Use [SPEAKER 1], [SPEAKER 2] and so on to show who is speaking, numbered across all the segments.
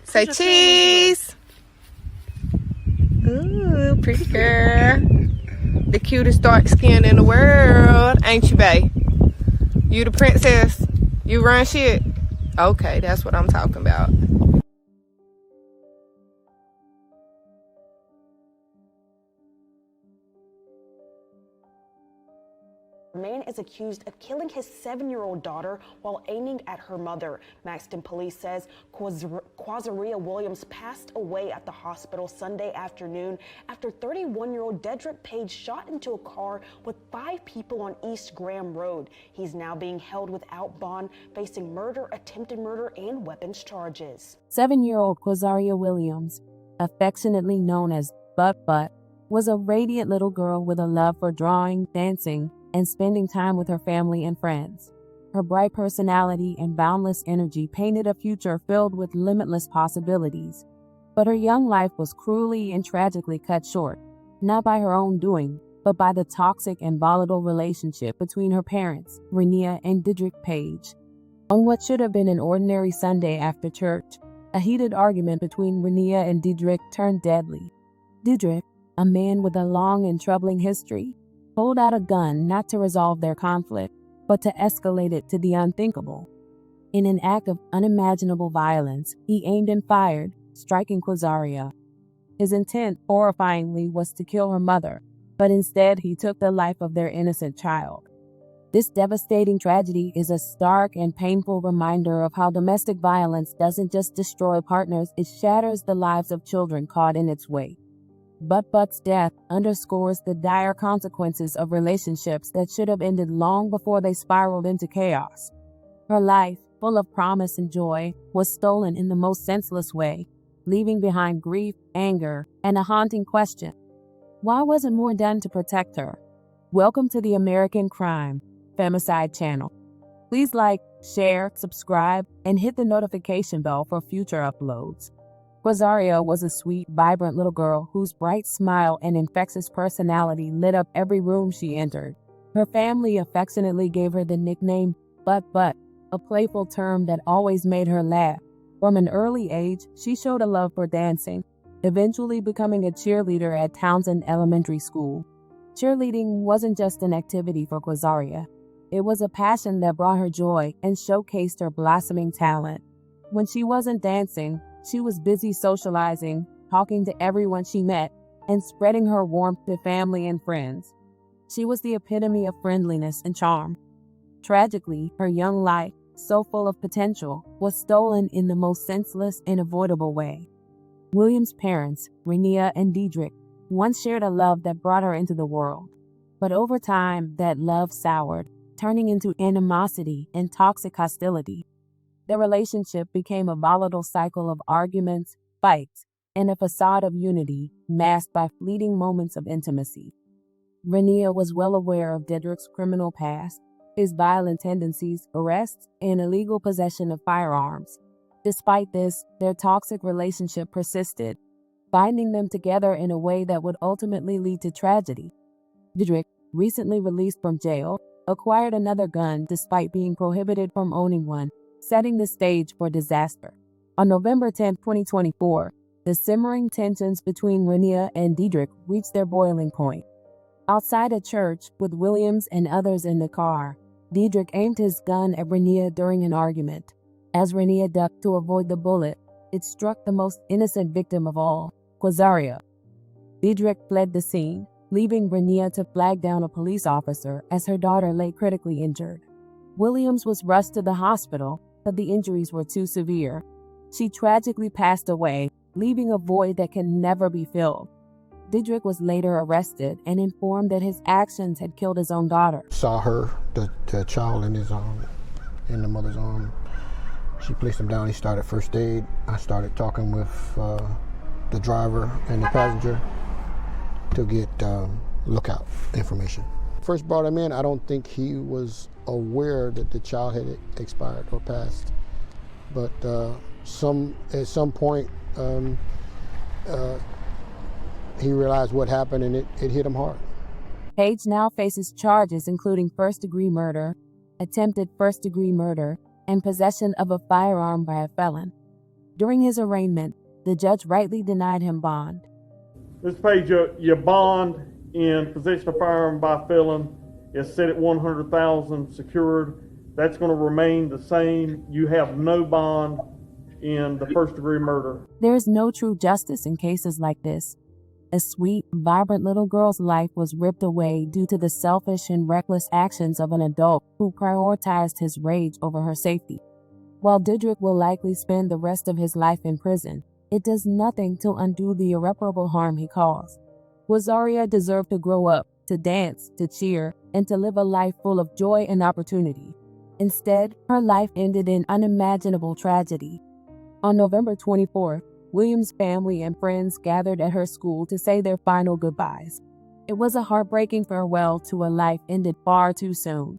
[SPEAKER 1] Say cheese. Ooh, pretty girl. The cutest dark skin in the world, ain't you, bae? You the princess? You run shit? Okay, that's what I'm talking about.
[SPEAKER 2] A man is accused of killing his 7-year-old daughter while aiming at her mother. Maxton police says Qua'Zariya Williams passed away at the hospital Sunday afternoon after 31-year-old Dedric Page shot into a car with 5 people on East Graham Road. He's now being held without bond, facing murder, attempted murder, and weapons charges.
[SPEAKER 3] 7-year-old Qua'Zariya Williams, affectionately known as Butt, was a radiant little girl with a love for drawing, dancing, and spending time with her family and friends. Her bright personality and boundless energy painted a future filled with limitless possibilities. But her young life was cruelly and tragically cut short, not by her own doing, but by the toxic and volatile relationship between her parents, Renea and Dedric Page. On what should have been an ordinary Sunday after church, a heated argument between Renea and Dedric turned deadly. Dedric, a man with a long and troubling history, pulled out a gun not to resolve their conflict, but to escalate it to the unthinkable. In an act of unimaginable violence, he aimed and fired, striking Qua'Zariya. His intent, horrifyingly, was to kill her mother, but instead he took the life of their innocent child. This devastating tragedy is a stark and painful reminder of how domestic violence doesn't just destroy partners, it shatters the lives of children caught in its wake. Butt's death underscores the dire consequences of relationships that should have ended long before they spiraled into chaos. Her life, full of promise and joy, was stolen in the most senseless way, leaving behind grief, anger, and a haunting question. Why wasn't more done to protect her? Welcome to the American Crime Femicide channel. Please like, share, subscribe, and hit the notification bell for future uploads. Qua'Zariya was a sweet, vibrant little girl whose bright smile and infectious personality lit up every room she entered. Her family affectionately gave her the nickname Butt, a playful term that always made her laugh. From an early age, she showed a love for dancing, eventually becoming a cheerleader at Townsend Elementary School. Cheerleading wasn't just an activity for Qua'Zariya. It was a passion that brought her joy and showcased her blossoming talent. When she wasn't dancing, she was busy socializing, talking to everyone she met, and spreading her warmth to family and friends. She was the epitome of friendliness and charm. Tragically, her young life, so full of potential, was stolen in the most senseless and avoidable way. William's parents, Renea and Dedric, once shared a love that brought her into the world. But over time, that love soured, turning into animosity and toxic hostility. Their relationship became a volatile cycle of arguments, fights, and a facade of unity masked by fleeting moments of intimacy. Renea was well aware of Dedric's criminal past, his violent tendencies, arrests, and illegal possession of firearms. Despite this, their toxic relationship persisted, binding them together in a way that would ultimately lead to tragedy. Dedric, recently released from jail, acquired another gun despite being prohibited from owning one, setting the stage for disaster. On November 10, 2024, the simmering tensions between Renea and Dedric reached their boiling point. Outside a church, with Williams and others in the car, Dedric aimed his gun at Renea during an argument. As Renea ducked to avoid the bullet, it struck the most innocent victim of all, Qua'Zariya. Dedric fled the scene, leaving Renea to flag down a police officer as her daughter lay critically injured. Williams was rushed to the hospital, but the injuries were too severe. She tragically passed away, leaving a void that can never be filled. Dedric was later arrested and informed that his actions had killed his own daughter.
[SPEAKER 4] Saw her, the child in his arm, in the mother's arm. She placed him down. He started first aid. I started talking with the driver and the passenger to get lookout information. First brought him in, I don't think he was aware that the child had expired or passed. But at some point, he realized what happened and it hit him hard.
[SPEAKER 3] Page now faces charges including first-degree murder, attempted first-degree murder, and possession of a firearm by a felon. During his arraignment, the judge rightly denied him bond.
[SPEAKER 5] Mr. Page, your bond in possession of firearm by felon is set at $100,000 secured. That's going to remain the same. You have no bond in the first-degree murder.
[SPEAKER 3] There is no true justice in cases like this. A sweet, vibrant little girl's life was ripped away due to the selfish and reckless actions of an adult who prioritized his rage over her safety. While Dedric will likely spend the rest of his life in prison, it does nothing to undo the irreparable harm he caused. Qua'Zariya deserved to grow up, to dance, to cheer, and to live a life full of joy and opportunity. Instead, her life ended in unimaginable tragedy. On November 24th, Williams' family and friends gathered at her school to say their final goodbyes. It was a heartbreaking farewell to a life ended far too soon.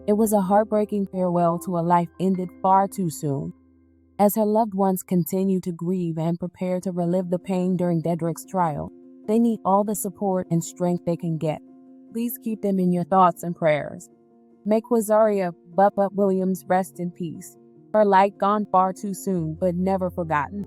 [SPEAKER 3] It was a heartbreaking farewell to a life ended far too soon. As her loved ones continue to grieve and prepare to relive the pain during Dedric's trial, they need all the support and strength they can get. Please keep them in your thoughts and prayers. May Qua'Zariya Williams rest in peace. Her light gone far too soon, but never forgotten.